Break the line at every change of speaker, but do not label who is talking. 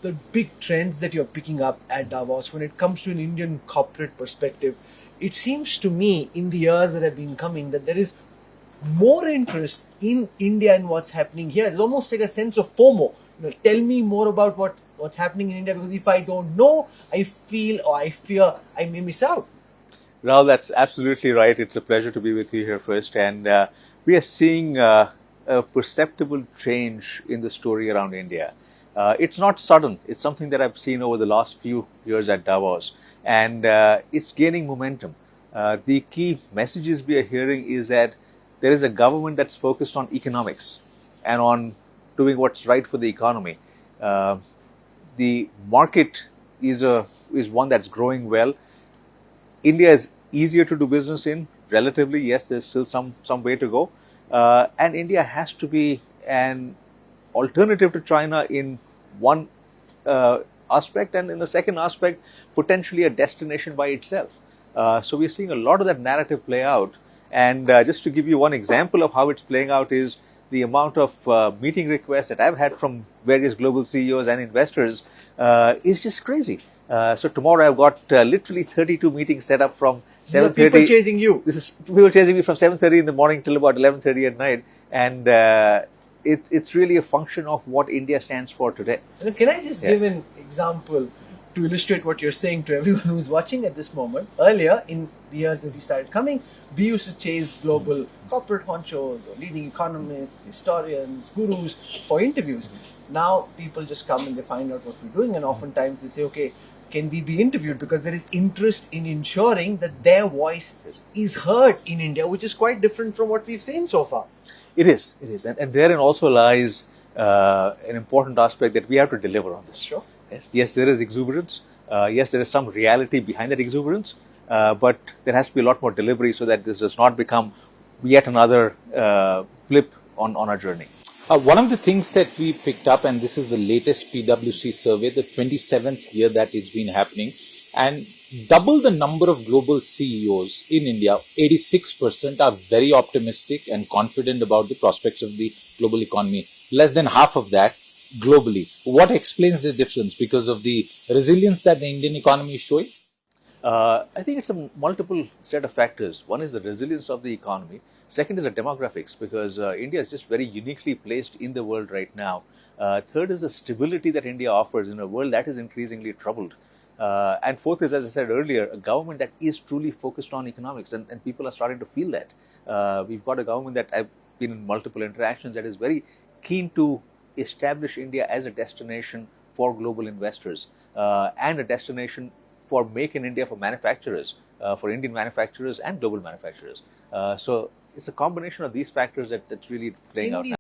the big trends that you're picking up at Davos when it comes to an Indian corporate perspective, it seems to me in the years that have been coming that there is more interest in India and what's happening here. There's almost like a sense of FOMO. Tell me more about what's happening in India, because if I don't know, I feel or I fear I may miss out.
Rahul, that's absolutely right. It's a pleasure to be with you here first. And we are seeing a perceptible change in the story around India. It's not sudden. It's something that I've seen over the last few years at Davos. And it's gaining momentum. The key messages we are hearing is that there is a government that's focused on economics and on doing what's right for the economy. The market is one that's growing well. India is easier to do business in, relatively. Yes, there's still some way to go. And India has to be an alternative to China in one aspect, and in the second aspect, potentially a destination by itself. So we're seeing a lot of that narrative play out. And just to give you one example of how it's playing out is the amount of meeting requests that I've had from various global CEOs and investors is just crazy. So tomorrow I've got literally 32 meetings set up from 7:30.
People chasing you.
This is people chasing me from 7:30 in the morning till about 11:30 at night, and it's really a function of what India stands for today.
Can I just give an example to illustrate what you're saying to everyone who's watching at this moment? Earlier, in the years that we started coming, we used to chase global corporate honchos or leading economists, historians, gurus for interviews. Now people just come and they find out what we're doing, and oftentimes they say, okay, can we be interviewed? Because there is interest in ensuring that their voice is heard in India, which is quite different from what we've seen so far.
It is. And therein also lies an important aspect that we have to deliver on this.
Sure.
Yes, there is exuberance. Yes, there is some reality behind that exuberance. But there has to be a lot more delivery so that this does not become yet another blip on our journey.
One of the things that we picked up, and this is the latest PwC survey, the 27th year that it's been happening, and double the number of global CEOs in India, 86% are very optimistic and confident about the prospects of the global economy. Less than half of that globally. What explains the difference? Because of the resilience that the Indian economy is showing?
I think it's a multiple set of factors. One is the resilience of the economy. Second is the demographics, because India is just very uniquely placed in the world right now. Third is the stability that India offers in a world that is increasingly troubled. And fourth is, as I said earlier, a government that is truly focused on economics, and people are starting to feel that. We've got a government that I've been in multiple interactions that is very keen to establish India as a destination for global investors and a destination for Make in India for manufacturers, for Indian manufacturers and global manufacturers. So it's a combination of these factors that's really playing out now.